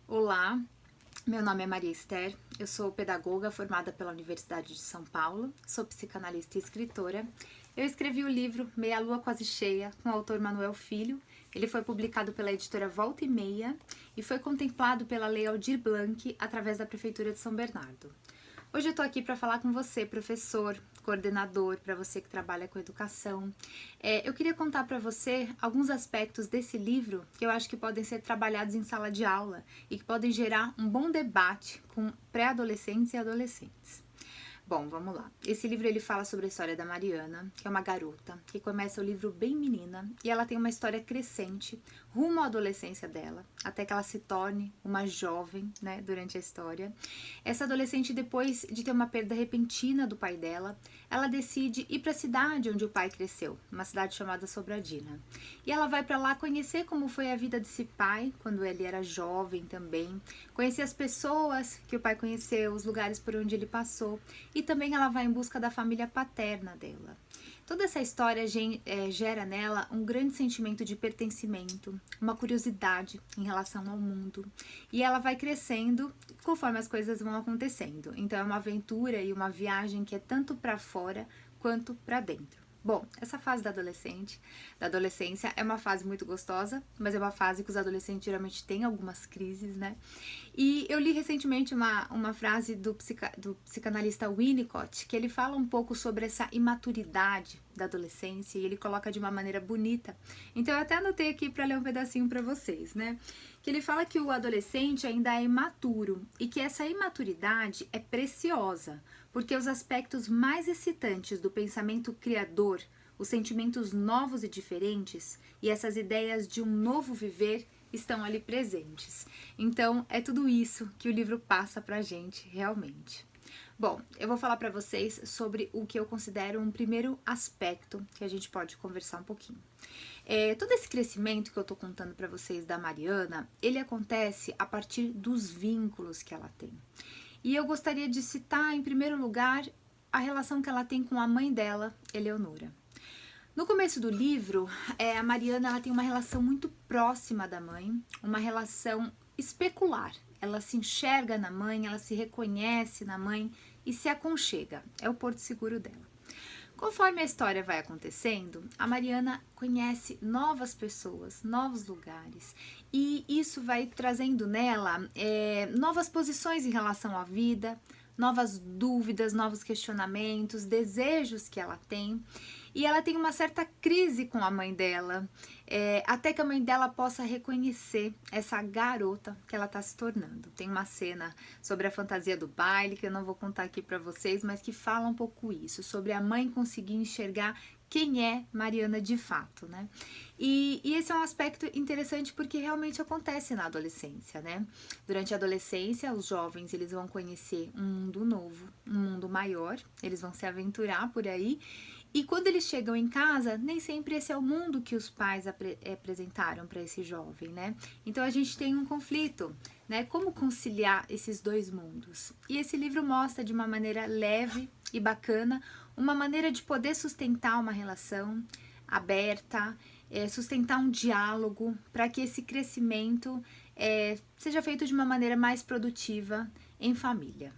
Olá, meu nome é Maria Esther, eu sou pedagoga formada pela Universidade de São Paulo, sou psicanalista e escritora. Eu escrevi o livro Meia Lua Quase Cheia, com o autor Manuel Filho. Ele foi publicado pela editora Volta e Meia e foi contemplado pela Lei Aldir Blanc através da Prefeitura de São Bernardo. Hoje eu tô aqui para falar com você, professor, coordenador, para você que trabalha com educação. Eu queria contar para você alguns aspectos desse livro que eu acho que podem ser trabalhados em sala de aula e que podem gerar um bom debate com pré-adolescentes e adolescentes. Bom, vamos lá. Esse livro ele fala sobre a história da Mariana, que é uma garota que começa o livro bem menina e ela tem uma história crescente rumo à adolescência dela, até que ela se torne uma jovem, né, durante a história. Essa adolescente, depois de ter uma perda repentina do pai dela, ela decide ir para a cidade onde o pai cresceu, uma cidade chamada Sobradina. E ela vai para lá conhecer como foi a vida desse pai quando ele era jovem também, conhecer as pessoas que o pai conheceu, os lugares por onde ele passou. E também ela vai em busca da família paterna dela. Toda essa história gera nela um grande sentimento de pertencimento, uma curiosidade em relação ao mundo. E ela vai crescendo conforme as coisas vão acontecendo. Então é uma aventura e uma viagem que é tanto para fora quanto para dentro. Bom, essa fase da adolescência é uma fase muito gostosa, mas é uma fase que os adolescentes geralmente têm algumas crises, né? E eu li recentemente uma frase do psicanalista Winnicott, que ele fala um pouco sobre essa imaturidade da adolescência e ele coloca de uma maneira bonita. Então eu até anotei aqui para ler um pedacinho para vocês, né? Que ele fala que o adolescente ainda é imaturo e que essa imaturidade é preciosa, porque os aspectos mais excitantes do pensamento criador, os sentimentos novos e diferentes e essas ideias de um novo viver estão ali presentes. Então, é tudo isso que o livro passa pra gente realmente. Bom, eu vou falar para vocês sobre o que eu considero um primeiro aspecto que a gente pode conversar um pouquinho. Todo esse crescimento que eu tô contando para vocês da Mariana, ele acontece a partir dos vínculos que ela tem. E eu gostaria de citar, em primeiro lugar, a relação que ela tem com a mãe dela, Eleonora. No começo do livro, a Mariana ela tem uma relação muito próxima da mãe, uma relação especular. Ela se enxerga na mãe, ela se reconhece na mãe e se aconchega. É o porto seguro dela. Conforme a história vai acontecendo, a Mariana conhece novas pessoas, novos lugares e isso vai trazendo nela novas posições em relação à vida, novas dúvidas, novos questionamentos, desejos que ela tem. E ela tem uma certa crise com a mãe dela, até que a mãe dela possa reconhecer essa garota que ela está se tornando. Tem uma cena sobre a fantasia do baile, que eu não vou contar aqui para vocês, mas que fala um pouco isso, sobre a mãe conseguir enxergar quem é Mariana de fato, né? E esse é um aspecto interessante porque realmente acontece na adolescência, né? Durante a adolescência, os jovens eles vão conhecer um mundo novo, um mundo maior, eles vão se aventurar por aí. E quando eles chegam em casa, nem sempre esse é o mundo que os pais apresentaram para esse jovem, né? Então a gente tem um conflito, né? Como conciliar esses dois mundos? E esse livro mostra de uma maneira leve e bacana uma maneira de poder sustentar uma relação aberta, sustentar um diálogo para que esse crescimento seja feito de uma maneira mais produtiva em família.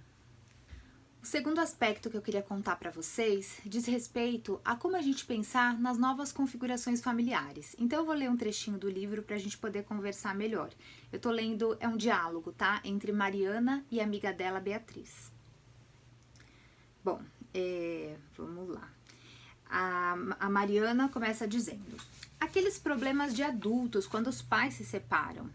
O segundo aspecto que eu queria contar para vocês diz respeito a como a gente pensar nas novas configurações familiares. Então eu vou ler um trechinho do livro para a gente poder conversar melhor. Eu tô lendo, é um diálogo, tá? Entre Mariana e a amiga dela, Beatriz. Bom, vamos lá. A Mariana começa dizendo: aqueles problemas de adultos quando os pais se separam.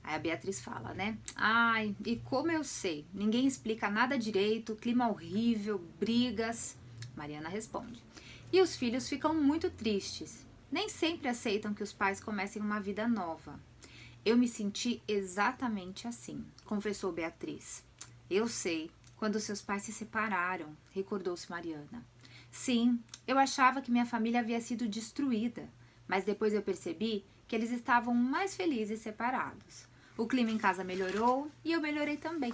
Aí a Beatriz fala, né? Ai, e como eu sei? Ninguém explica nada direito, clima horrível, brigas. Mariana responde: e os filhos ficam muito tristes. Nem sempre aceitam que os pais comecem uma vida nova. Eu me senti exatamente assim, confessou Beatriz. Eu sei, quando seus pais se separaram, recordou-se Mariana. Sim, eu achava que minha família havia sido destruída, mas depois eu percebi que eles estavam mais felizes separados. O clima em casa melhorou e eu melhorei também.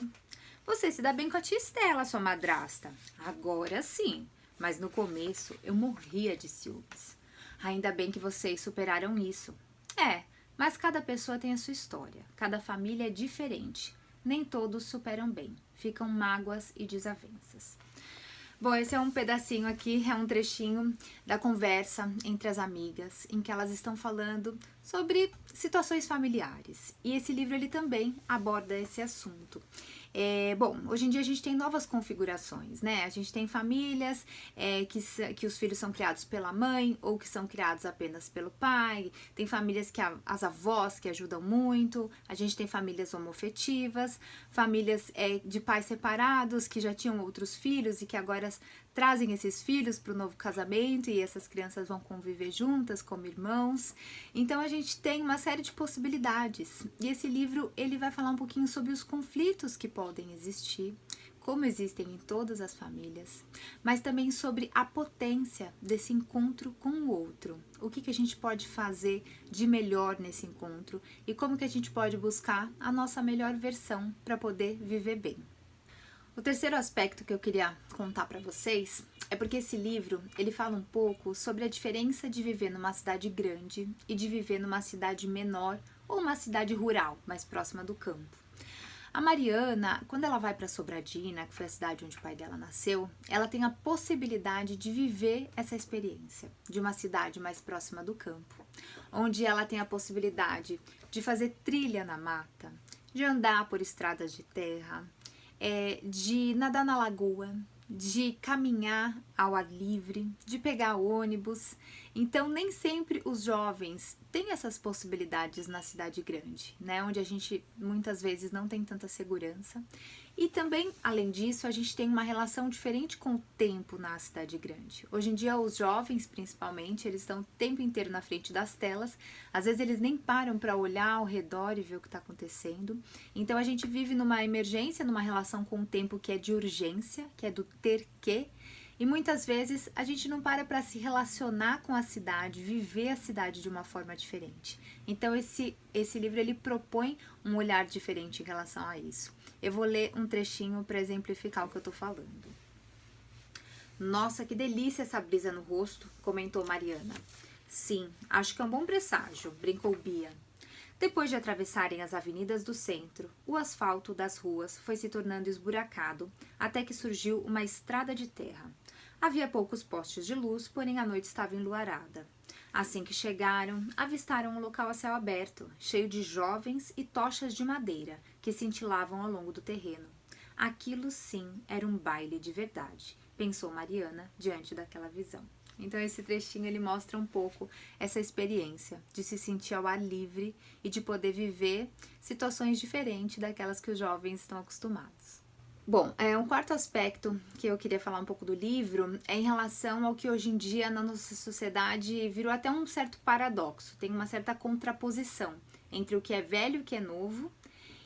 Você se dá bem com a tia Estela, sua madrasta. Agora sim, mas no começo eu morria de ciúmes. Ainda bem que vocês superaram isso. Mas cada pessoa tem a sua história, cada família é diferente. Nem todos superam bem, ficam mágoas e desavenças. Bom, esse é um pedacinho aqui, é um trechinho da conversa entre as amigas, em que elas estão falando sobre situações familiares. E esse livro ele também aborda esse assunto. Bom, hoje em dia a gente tem novas configurações, né? A gente tem famílias que os filhos são criados pela mãe ou que são criados apenas pelo pai. Tem famílias que as avós que ajudam muito. A gente tem famílias homoafetivas, famílias de pais separados que já tinham outros filhos e que agora trazem esses filhos para o novo casamento e essas crianças vão conviver juntas como irmãos. Então a gente tem uma série de possibilidades. E esse livro ele vai falar um pouquinho sobre os conflitos que podem existir, como existem em todas as famílias, mas também sobre a potência desse encontro com o outro. O que a gente pode fazer de melhor nesse encontro e como que a gente pode buscar a nossa melhor versão para poder viver bem. O terceiro aspecto que eu queria contar para vocês é porque esse livro ele fala um pouco sobre a diferença de viver numa cidade grande e de viver numa cidade menor ou uma cidade rural, mais próxima do campo. A Mariana, quando ela vai para Sobradina, que foi a cidade onde o pai dela nasceu, ela tem a possibilidade de viver essa experiência de uma cidade mais próxima do campo, onde ela tem a possibilidade de fazer trilha na mata, de andar por estradas de terra, de nadar na lagoa, de caminhar ao ar livre, de pegar ônibus. Então, nem sempre os jovens têm essas possibilidades na cidade grande, né? Onde a gente muitas vezes não tem tanta segurança. E também, além disso, a gente tem uma relação diferente com o tempo na cidade grande. Hoje em dia, os jovens, principalmente, eles estão o tempo inteiro na frente das telas. Às vezes, eles nem param para olhar ao redor e ver o que está acontecendo. Então, a gente vive numa emergência, numa relação com o tempo que é de urgência, que é do ter que. E muitas vezes a gente não para se relacionar com a cidade, viver a cidade de uma forma diferente. Então esse livro ele propõe um olhar diferente em relação a isso. Eu vou ler um trechinho para exemplificar o que eu estou falando. Nossa, que delícia essa brisa no rosto, comentou Mariana. Sim, acho que é um bom presságio, brincou Bia. Depois de atravessarem as avenidas do centro, o asfalto das ruas foi se tornando esburacado até que surgiu uma estrada de terra. Havia poucos postes de luz, porém a noite estava enluarada. Assim que chegaram, avistaram um local a céu aberto, cheio de jovens e tochas de madeira que cintilavam ao longo do terreno. Aquilo sim era um baile de verdade, pensou Mariana diante daquela visão. Então esse trechinho ele mostra um pouco essa experiência de se sentir ao ar livre e de poder viver situações diferentes daquelas que os jovens estão acostumados. Bom, um quarto aspecto que eu queria falar um pouco do livro é em relação ao que hoje em dia na nossa sociedade virou até um certo paradoxo, tem uma certa contraposição entre o que é velho e o que é novo,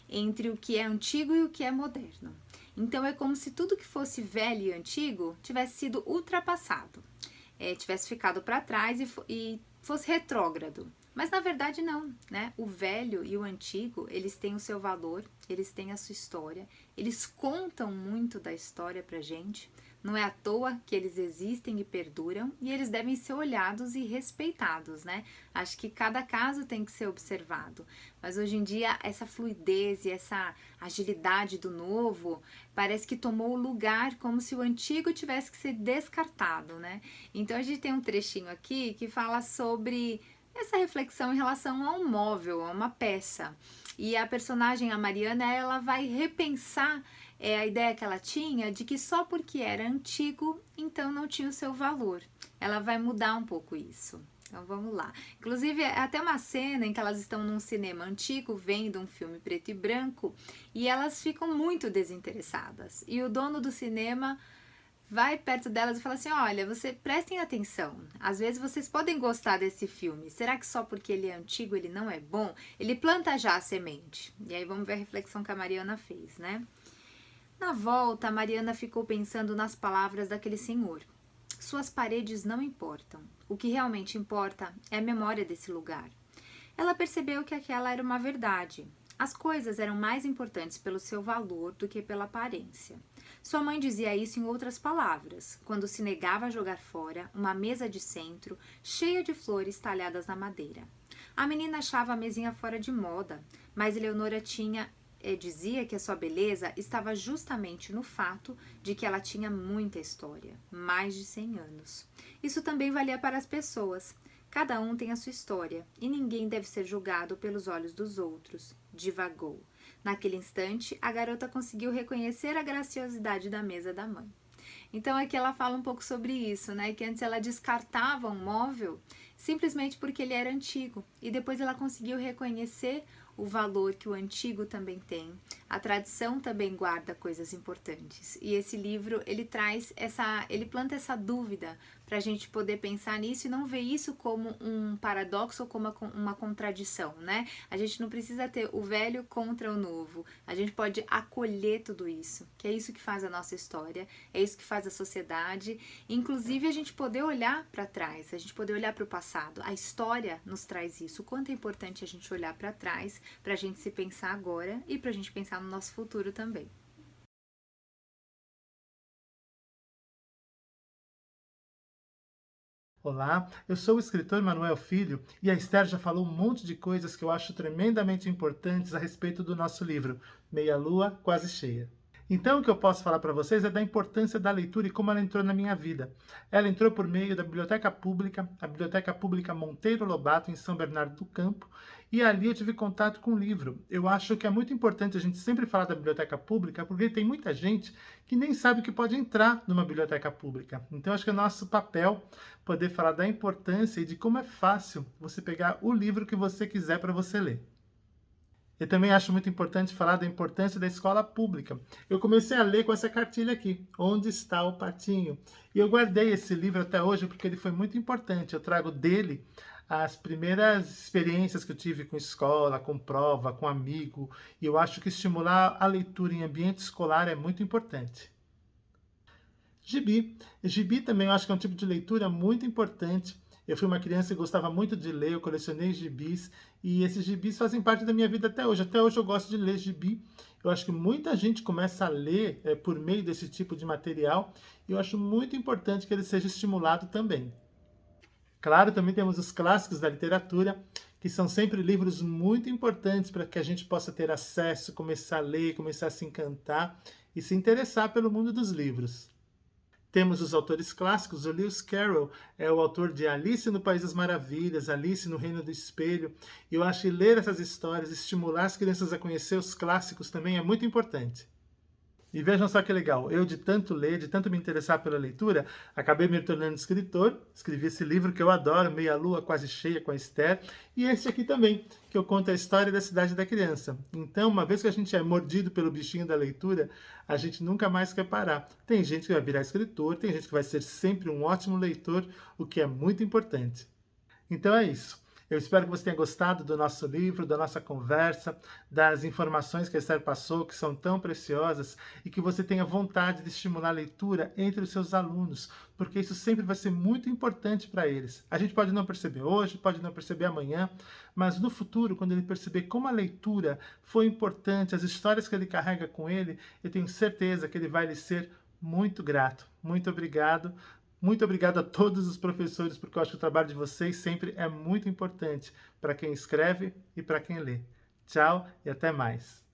entre o que é antigo e o que é moderno. Então é como se tudo que fosse velho e antigo tivesse sido ultrapassado, tivesse ficado para trás e fosse retrógrado. Mas na verdade não, né? O velho e o antigo, eles têm o seu valor, eles têm a sua história, eles contam muito da história pra gente. Não é à toa que eles existem e perduram e eles devem ser olhados e respeitados, né? Acho que cada caso tem que ser observado. Mas hoje em dia essa fluidez e essa agilidade do novo parece que tomou o lugar como se o antigo tivesse que ser descartado, né? Então a gente tem um trechinho aqui que fala sobre essa reflexão em relação a um móvel, a uma peça. E a personagem, a Mariana, ela vai repensar a ideia que ela tinha de que só porque era antigo, então não tinha o seu valor. Ela vai mudar um pouco isso. Então vamos lá. Inclusive, é até uma cena em que elas estão num cinema antigo, vendo um filme preto e branco, e elas ficam muito desinteressadas. E o dono do cinema vai perto delas e fala assim, olha, prestem atenção, às vezes vocês podem gostar desse filme, será que só porque ele é antigo ele não é bom? Ele planta já a semente. E aí vamos ver a reflexão que a Mariana fez, né? Na volta, a Mariana ficou pensando nas palavras daquele senhor. Suas paredes não importam, o que realmente importa é a memória desse lugar. Ela percebeu que aquela era uma verdade. As coisas eram mais importantes pelo seu valor do que pela aparência. Sua mãe dizia isso em outras palavras, quando se negava a jogar fora uma mesa de centro cheia de flores talhadas na madeira. A menina achava a mesinha fora de moda, mas Eleonora dizia que a sua beleza estava justamente no fato de que ela tinha muita história, mais de 100 anos. Isso também valia para as pessoas. Cada um tem a sua história e ninguém deve ser julgado pelos olhos dos outros, divagou. Naquele instante, a garota conseguiu reconhecer a graciosidade da mesa da mãe. Então aqui ela fala um pouco sobre isso, né? Que antes ela descartava um móvel simplesmente porque ele era antigo e depois ela conseguiu reconhecer o valor que o antigo também tem. A tradição também guarda coisas importantes. E esse livro, ele planta essa dúvida para a gente poder pensar nisso e não ver isso como um paradoxo ou como uma contradição, né? A gente não precisa ter o velho contra o novo. A gente pode acolher tudo isso, que é isso que faz a nossa história, é isso que faz a sociedade. Inclusive a gente poder olhar para trás, a gente poder olhar para o passado. A história nos traz isso. O quanto é importante a gente olhar para trás, para a gente se pensar agora e para a gente pensar no nosso futuro também. Olá, eu sou o escritor Manuel Filho e a Esther já falou um monte de coisas que eu acho tremendamente importantes a respeito do nosso livro, Meia Lua Quase Cheia. Então, o que eu posso falar para vocês é da importância da leitura e como ela entrou na minha vida. Ela entrou por meio da Biblioteca Pública, a Biblioteca Pública Monteiro Lobato, em São Bernardo do Campo, e ali eu tive contato com o livro. Eu acho que é muito importante a gente sempre falar da biblioteca pública, porque tem muita gente que nem sabe que pode entrar numa biblioteca pública. Então, acho que é nosso papel poder falar da importância e de como é fácil você pegar o livro que você quiser para você ler. Eu também acho muito importante falar da importância da escola pública. Eu comecei a ler com essa cartilha aqui, Onde está o Patinho? E eu guardei esse livro até hoje porque ele foi muito importante. Eu trago dele as primeiras experiências que eu tive com escola, com prova, com amigo. E eu acho que estimular a leitura em ambiente escolar é muito importante. Gibi. Gibi também eu acho que é um tipo de leitura muito importante. Eu fui uma criança que gostava muito de ler, eu colecionei gibis, e esses gibis fazem parte da minha vida até hoje. Até hoje eu gosto de ler gibi. Eu acho que muita gente começa a ler por meio desse tipo de material, e eu acho muito importante que ele seja estimulado também. Claro, também temos os clássicos da literatura, que são sempre livros muito importantes para que a gente possa ter acesso, começar a ler, começar a se encantar e se interessar pelo mundo dos livros. Temos os autores clássicos. O Lewis Carroll é o autor de Alice no País das Maravilhas, Alice no Reino do Espelho. E eu acho que ler essas histórias, estimular as crianças a conhecer os clássicos também é muito importante. E vejam só que legal, eu de tanto ler, de tanto me interessar pela leitura, acabei me tornando escritor, escrevi esse livro que eu adoro, Meia Lua Quase Cheia, com a Esther, e esse aqui também, que eu conto a história da Cidade da Criança. Então, uma vez que a gente é mordido pelo bichinho da leitura, a gente nunca mais quer parar. Tem gente que vai virar escritor, tem gente que vai ser sempre um ótimo leitor, o que é muito importante. Então é isso. Eu espero que você tenha gostado do nosso livro, da nossa conversa, das informações que a Esther passou, que são tão preciosas, e que você tenha vontade de estimular a leitura entre os seus alunos, porque isso sempre vai ser muito importante para eles. A gente pode não perceber hoje, pode não perceber amanhã, mas no futuro, quando ele perceber como a leitura foi importante, as histórias que ele carrega com ele, eu tenho certeza que ele vai lhe ser muito grato. Muito obrigado. Muito obrigado a todos os professores, porque eu acho que o trabalho de vocês sempre é muito importante para quem escreve e para quem lê. Tchau e até mais.